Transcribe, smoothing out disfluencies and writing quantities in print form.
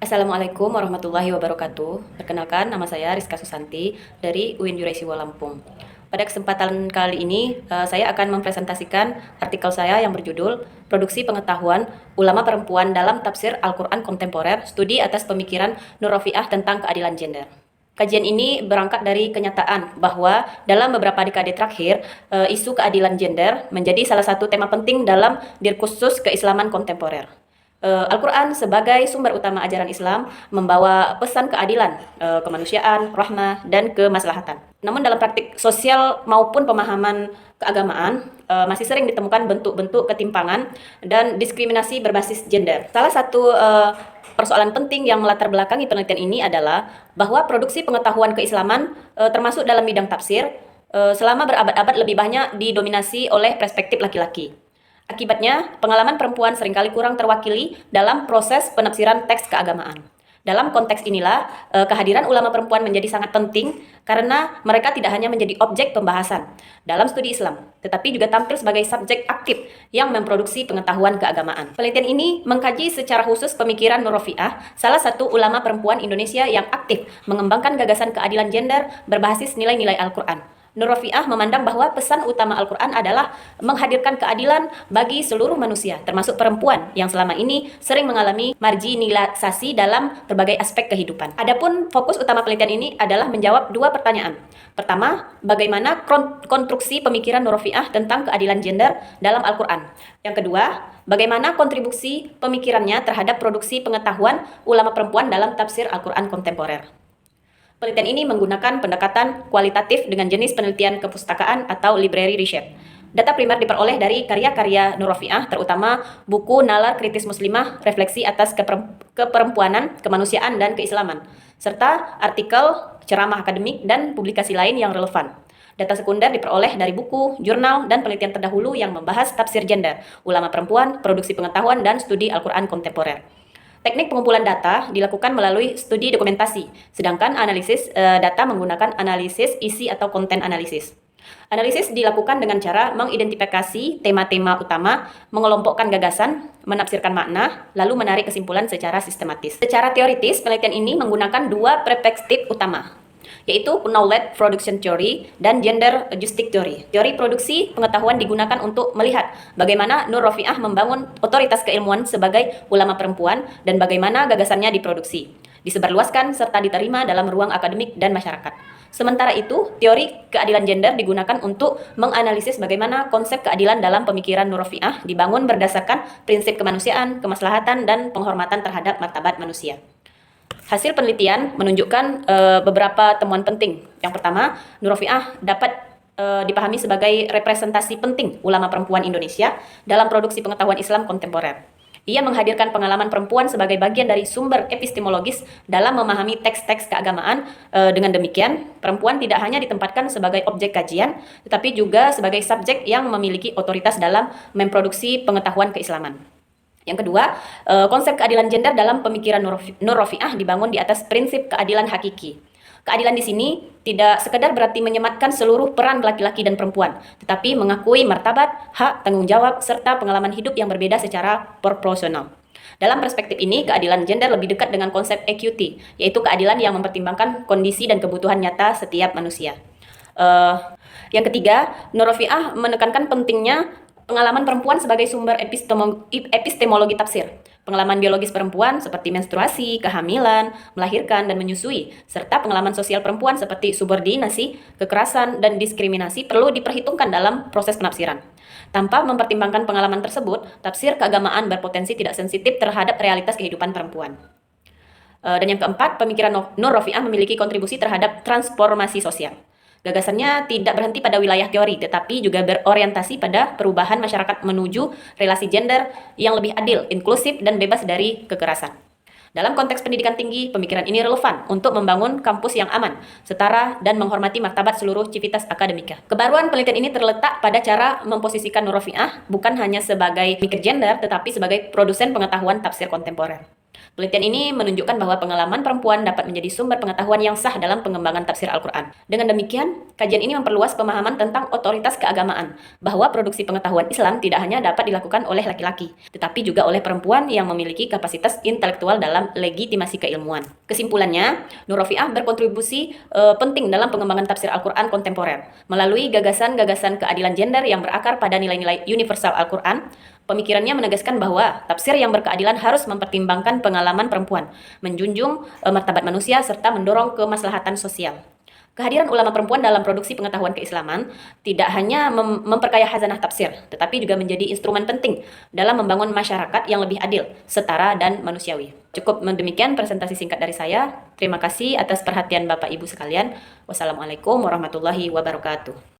Assalamualaikum warahmatullahi wabarakatuh. Perkenalkan, nama saya Rizka Susanti dari UIN Juraisiwa Lampung. Pada kesempatan kali ini, saya akan mempresentasikan artikel saya yang berjudul Produksi Pengetahuan Ulama Perempuan dalam Tafsir Al-Quran Kontemporer, Studi atas Pemikiran Nur Rofiah tentang Keadilan Gender. Kajian ini berangkat dari kenyataan bahwa dalam beberapa dekade terakhir, isu keadilan gender menjadi salah satu tema penting dalam diskursus keislaman kontemporer. Al-Quran sebagai sumber utama ajaran Islam membawa pesan keadilan, kemanusiaan, rahmah, dan kemaslahatan. Namun dalam praktik sosial maupun pemahaman keagamaan, masih sering ditemukan bentuk-bentuk ketimpangan dan diskriminasi berbasis gender. Salah satu persoalan penting yang melatar belakangi penelitian ini adalah bahwa produksi pengetahuan keislaman termasuk dalam bidang tafsir selama berabad-abad lebih banyak didominasi oleh perspektif laki-laki. Akibatnya, pengalaman perempuan seringkali kurang terwakili dalam proses penafsiran teks keagamaan. Dalam konteks inilah, kehadiran ulama perempuan menjadi sangat penting karena mereka tidak hanya menjadi objek pembahasan dalam studi Islam, tetapi juga tampil sebagai subjek aktif yang memproduksi pengetahuan keagamaan. Penelitian ini mengkaji secara khusus pemikiran Nur Rofiah, salah satu ulama perempuan Indonesia yang aktif mengembangkan gagasan keadilan gender berbasis nilai-nilai Al-Quran. Nur Rofiah memandang bahwa pesan utama Al-Quran adalah menghadirkan keadilan bagi seluruh manusia, termasuk perempuan yang selama ini sering mengalami marginalisasi dalam berbagai aspek kehidupan. Adapun fokus utama penelitian ini adalah menjawab dua pertanyaan. Pertama, bagaimana konstruksi pemikiran Nur Rofiah tentang keadilan gender dalam Al-Quran? Yang kedua, bagaimana kontribusi pemikirannya terhadap produksi pengetahuan ulama perempuan dalam tafsir Al-Quran kontemporer? Penelitian ini menggunakan pendekatan kualitatif dengan jenis penelitian kepustakaan atau library research. Data primer diperoleh dari karya-karya Nur Rofiah, terutama buku Nalar Kritis Muslimah, Refleksi atas Keperempuanan, Kemanusiaan, dan Keislaman, serta artikel, ceramah akademik, dan publikasi lain yang relevan. Data sekunder diperoleh dari buku, jurnal, dan penelitian terdahulu yang membahas tafsir gender, ulama perempuan, produksi pengetahuan, dan studi Al-Quran kontemporer. Teknik pengumpulan data dilakukan melalui studi dokumentasi, sedangkan analisis data menggunakan analisis isi atau konten analisis. Analisis dilakukan dengan cara mengidentifikasi tema-tema utama, mengelompokkan gagasan, menafsirkan makna, lalu menarik kesimpulan secara sistematis. Secara teoritis, penelitian ini menggunakan dua perspektif utama, yaitu Knowledge Production Theory dan Gender Justice Theory. Teori produksi pengetahuan digunakan untuk melihat bagaimana Nur Rofiah membangun otoritas keilmuan sebagai ulama perempuan dan bagaimana gagasannya diproduksi, disebarluaskan, serta diterima dalam ruang akademik dan masyarakat. Sementara itu, teori keadilan gender digunakan untuk menganalisis bagaimana konsep keadilan dalam pemikiran Nur Rofiah dibangun berdasarkan prinsip kemanusiaan, kemaslahatan, dan penghormatan terhadap martabat manusia. Hasil penelitian menunjukkan beberapa temuan penting. Yang pertama, Nur Rofiah dapat dipahami sebagai representasi penting ulama perempuan Indonesia dalam produksi pengetahuan Islam kontemporer. Ia menghadirkan pengalaman perempuan sebagai bagian dari sumber epistemologis dalam memahami teks-teks keagamaan. Dengan demikian, perempuan tidak hanya ditempatkan sebagai objek kajian, tetapi juga sebagai subjek yang memiliki otoritas dalam memproduksi pengetahuan keislaman. Yang kedua, konsep keadilan gender dalam pemikiran Nur Rofiah dibangun di atas prinsip keadilan hakiki. Keadilan di sini tidak sekedar berarti menyematkan seluruh peran laki-laki dan perempuan, tetapi mengakui martabat, hak, tanggung jawab, serta pengalaman hidup yang berbeda secara proporsional. Dalam perspektif ini, keadilan gender lebih dekat dengan konsep equity, yaitu keadilan yang mempertimbangkan kondisi dan kebutuhan nyata setiap manusia. Yang ketiga, Nur Rofiah menekankan pentingnya pengalaman perempuan sebagai sumber epistemologi tafsir. Pengalaman biologis perempuan seperti menstruasi, kehamilan, melahirkan, dan menyusui, serta pengalaman sosial perempuan seperti subordinasi, kekerasan, dan diskriminasi perlu diperhitungkan dalam proses penafsiran. Tanpa mempertimbangkan pengalaman tersebut, tafsir keagamaan berpotensi tidak sensitif terhadap realitas kehidupan perempuan. Dan yang keempat, pemikiran Nur Rofiah memiliki kontribusi terhadap transformasi sosial. Gagasannya tidak berhenti pada wilayah teori, tetapi juga berorientasi pada perubahan masyarakat menuju relasi gender yang lebih adil, inklusif, dan bebas dari kekerasan. Dalam konteks pendidikan tinggi, pemikiran ini relevan untuk membangun kampus yang aman, setara, dan menghormati martabat seluruh civitas akademika. Kebaruan penelitian ini terletak pada cara memposisikan Nur Rofiah bukan hanya sebagai pemikir gender, tetapi sebagai produsen pengetahuan tafsir kontemporer. Penelitian ini menunjukkan bahwa pengalaman perempuan dapat menjadi sumber pengetahuan yang sah dalam pengembangan tafsir Al-Quran. Dengan demikian, kajian ini memperluas pemahaman tentang otoritas keagamaan, bahwa produksi pengetahuan Islam tidak hanya dapat dilakukan oleh laki-laki, tetapi juga oleh perempuan yang memiliki kapasitas intelektual dalam legitimasi keilmuan. Kesimpulannya, Nur Rofiah berkontribusi penting dalam pengembangan tafsir Al-Quran kontemporer. Melalui gagasan-gagasan keadilan gender yang berakar pada nilai-nilai universal Al-Quran, pemikirannya menegaskan bahwa tafsir yang berkeadilan harus mempertimbangkan pengalaman perempuan, menjunjung martabat manusia, serta mendorong kemaslahatan sosial. Kehadiran ulama perempuan dalam produksi pengetahuan keislaman tidak hanya memperkaya khazanah tafsir, tetapi juga menjadi instrumen penting dalam membangun masyarakat yang lebih adil, setara, dan manusiawi. Cukup demikian presentasi singkat dari saya. Terima kasih atas perhatian Bapak Ibu sekalian. Wassalamualaikum warahmatullahi wabarakatuh.